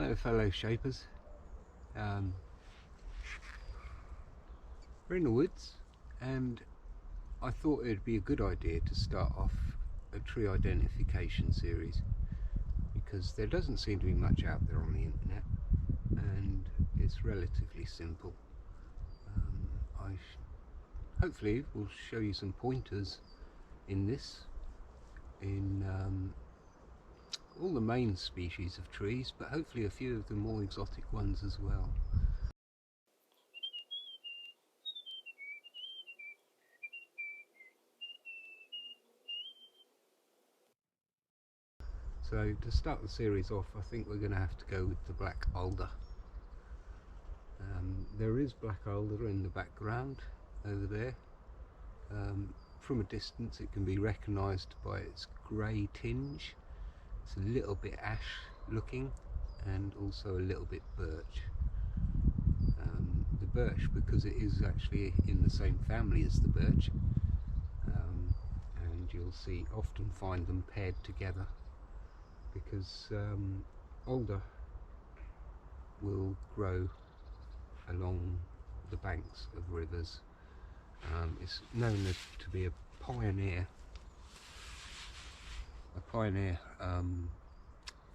Hello fellow shapers. Um, we're in the woods and I thought it'd be a good idea to start off a tree identification series because there doesn't seem to be much out there on the internet and it's relatively simple. Hopefully will show you some pointers in this, in all the main species of trees, but hopefully a few of the more exotic ones as well. So to start the series off, I think we're going to have to go with the black alder. There is black alder in the background over there. From a distance it can be recognised by its grey tinge. It's a little bit ash looking and also a little bit birch. The birch, because it is actually in the same family as the birch, and you'll often find them paired together because alder will grow along the banks of rivers. It's known to be a pioneer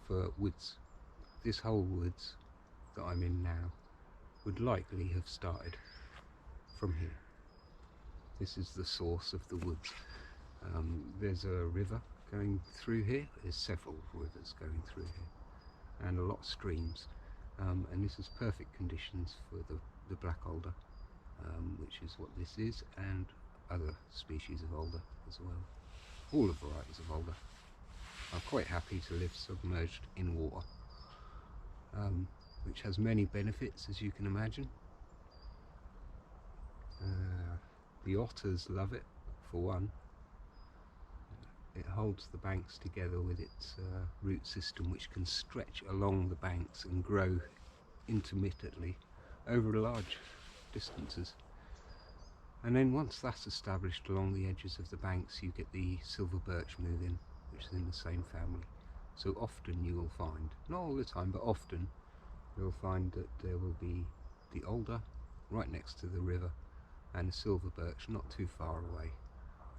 for woods. This whole woods that I'm in now would likely have started from here. This is the source of the woods. There's a river going through here. There's several rivers going through here and a lot of streams, and this is perfect conditions for the black alder, which is what this is, and other species of alder as well. All the varieties of alder are quite happy to live submerged in water, which has many benefits, as you can imagine. The otters love it, for one. It holds the banks together with its root system, which can stretch along the banks and grow intermittently over large distances. And then once that's established along the edges of the banks, you get the silver birch moving, which is in the same family. So often you will find, not all the time, but often you'll find that there will be the alder right next to the river and the silver birch not too far away.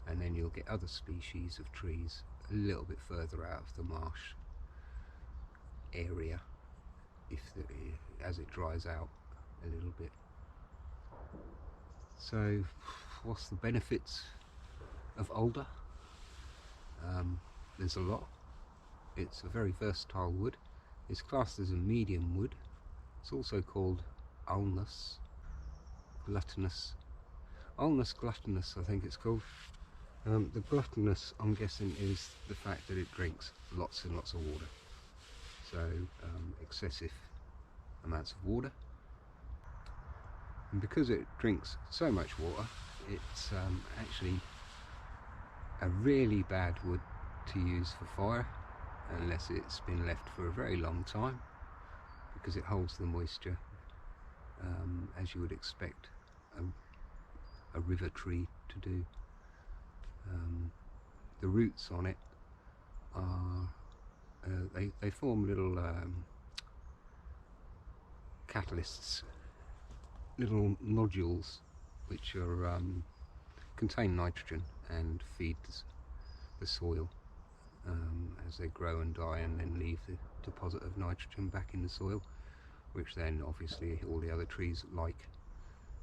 And then you'll get other species of trees a little bit further out of the marsh area as it dries out a little bit. So what's the benefits of alder? There's a lot. It's a very versatile wood. It's classed as a medium wood. It's also called ulmus gluttonus. Ulmus gluttonus, I think it's called. The gluttonous, I'm guessing, is the fact that it drinks lots and lots of water. So excessive amounts of water. And because it drinks so much water, it's actually a really bad wood to use for fire, unless it's been left for a very long time, because it holds the moisture, as you would expect a river tree to do. The roots on it are they form little catalysts, little nodules, which are contain nitrogen and feed the soil as they grow and die, and then leave the deposit of nitrogen back in the soil, which then obviously all the other trees like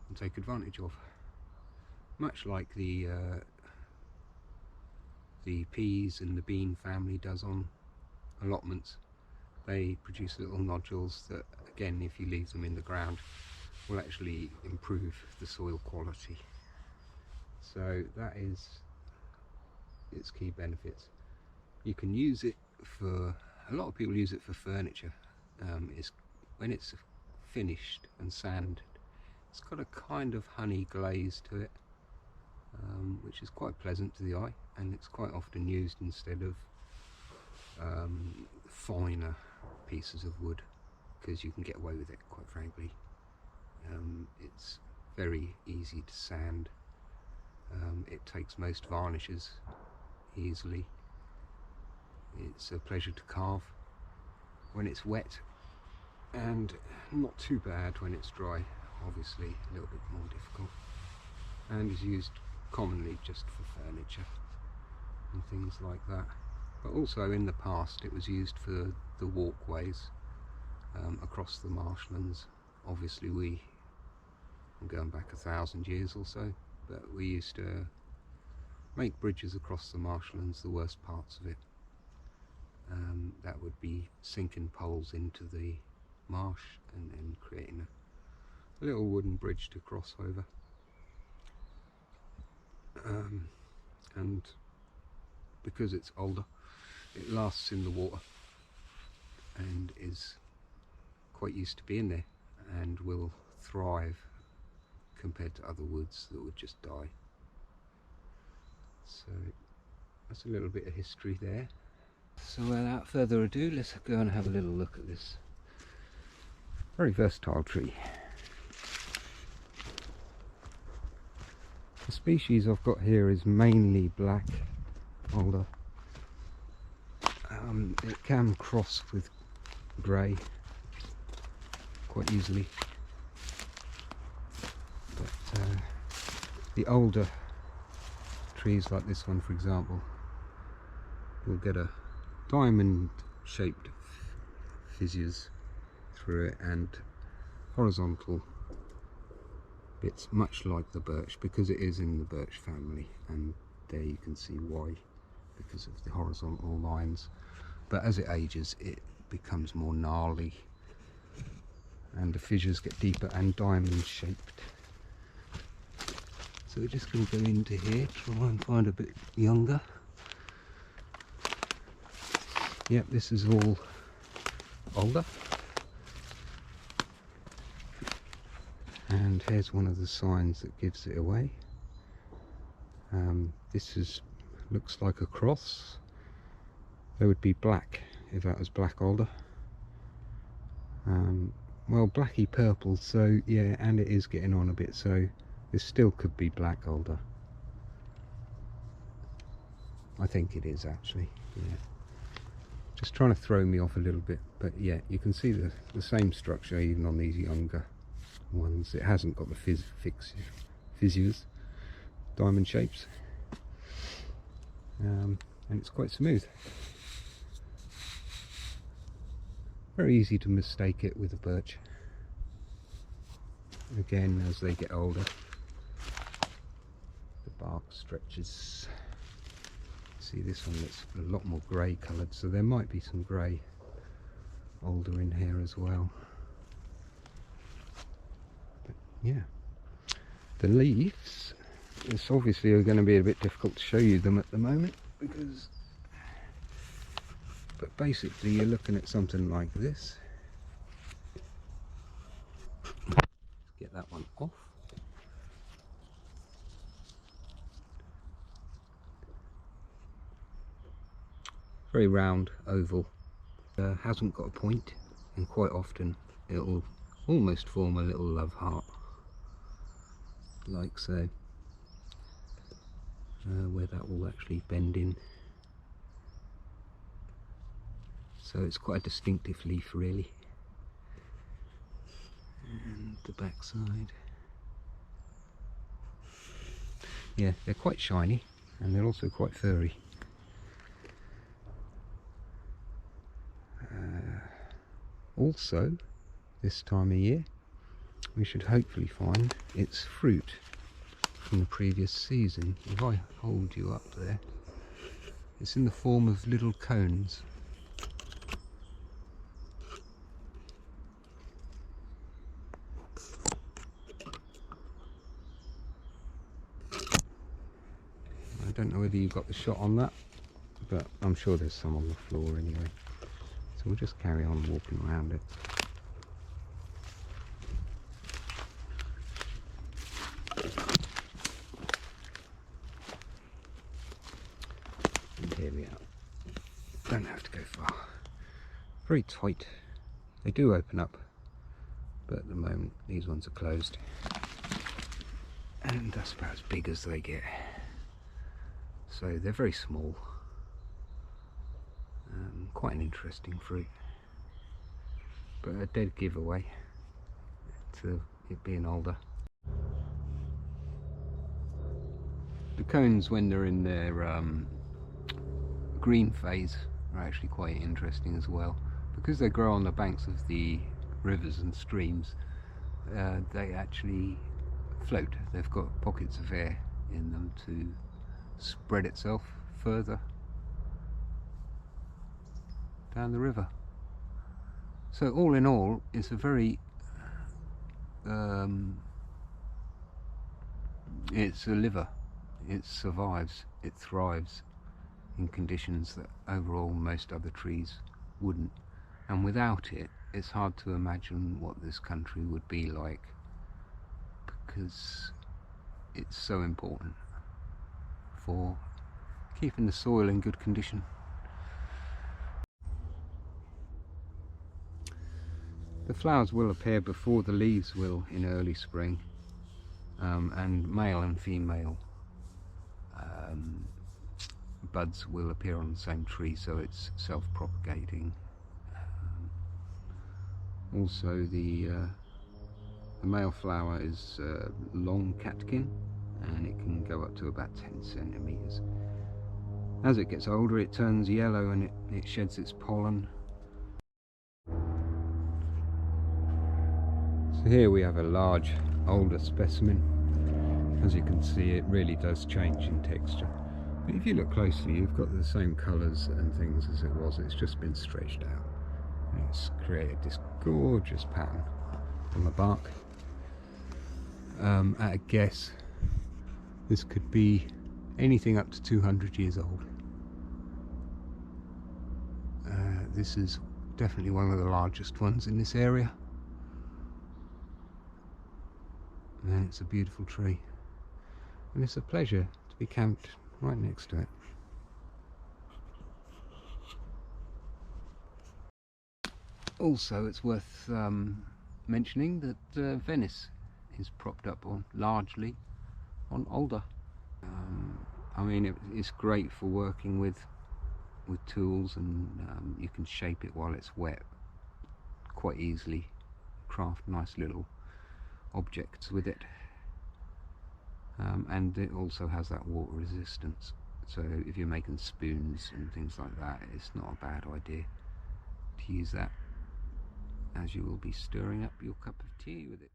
and take advantage of. Much like the peas and the bean family does on allotments. They produce little nodules that, again, if you leave them in the ground, will actually improve the soil quality. So that is its key benefits. You can use it for, a lot of people use it for furniture. When it's finished and sanded, it's got a kind of honey glaze to it, which is quite pleasant to the eye, and it's quite often used instead of finer pieces of wood, because you can get away with it, quite frankly. It's very easy to sand. It takes most varnishes easily. It's a pleasure to carve. When it's wet, and not too bad when it's dry. Obviously a little bit more difficult, and is used commonly just for furniture and things like that. But also in the past it was used for the walkways across the marshlands. Obviously we are going back 1,000 years or so, but we used to make bridges across the marshlands, the worst parts of it. That would be sinking poles into the marsh and then creating a little wooden bridge to cross over. And because it's older, it lasts in the water and is quite used to being there and will thrive compared to other woods that would just die. So that's a little bit of history there. So without further ado, let's go and have a little look at this very versatile tree. The species I've got here is mainly black alder. It can cross with grey quite easily, but the older trees like this one, for example, will get a diamond shaped fissures through it and horizontal bits, much like the birch, because it is in the birch family, and there you can see why, because of the horizontal lines. But as it ages it becomes more gnarly and the fissures get deeper and diamond shaped. So we're just going to go into here, try and find a bit younger. Yep, this is all older. And here's one of the signs that gives it away. This looks like a cross. There would be black if that was black alder. Well, blacky purple, so yeah, and it is getting on a bit, so this still could be black alder. I think it is actually, yeah. Just trying to throw me off a little bit, but yeah, you can see the same structure even on these younger ones. It hasn't got the fissures, diamond shapes, and it's quite smooth. Very easy to mistake it with a birch. Again, as they get older, the bark stretches. See, this one looks a lot more grey coloured, so there might be some grey alder in here as well. But yeah, the leaves, it's obviously going to be a bit difficult to show you them at the moment, because but basically you're looking at something like this. Let's get that one off. Very round, oval, hasn't got a point, and quite often it'll almost form a little love heart, like so, where that will actually bend in. So it's quite a distinctive leaf really. And the back side. Yeah, they're quite shiny and they're also quite furry. Also, this time of year, we should hopefully find its fruit from the previous season. If I hold you up there, it's in the form of little cones. I don't know whether you got the shot on that, but I'm sure there's some on the floor anyway. So we'll just carry on walking around it. And here we are. Don't have to go far. Very tight. They do open up, but at the moment these ones are closed. And that's about as big as they get. So they're very small. Quite an interesting fruit. but a dead giveaway to it being Alder. The cones, when they're in their green phase, are actually quite interesting as well, because they grow on the banks of the rivers and streams. They actually float. They've got pockets of air in them to spread itself further down the river. So all in all, it's a very it's a liver. It survives, it thrives in conditions that overall most other trees wouldn't, and without it, it's hard to imagine what this country would be like, because it's so important for keeping the soil in good condition. The flowers will appear before the leaves will in early spring, and male and female buds will appear on the same tree, so it's self-propagating. Also the male flower is long catkin, and it can go up to about 10 centimeters. As it gets older, it turns yellow and it sheds its pollen. So here we have a large Alder specimen. As you can see, it really does change in texture. But if you look closely, you've got the same colours and things as it was. It's just been stretched out. And it's created this gorgeous pattern on the bark. At a guess, this could be anything up to 200 years old. This is definitely one of the largest ones in this area. And it's a beautiful tree. And it's a pleasure to be camped right next to it. Also, it's worth mentioning that Venice is propped up on largely on Alder. I mean, it's great for working with tools, and you can shape it while it's wet quite easily, craft nice little objects with it. And it also has that water resistance, so if you're making spoons and things like that, it's not a bad idea to use that, as you will be stirring up your cup of tea with it.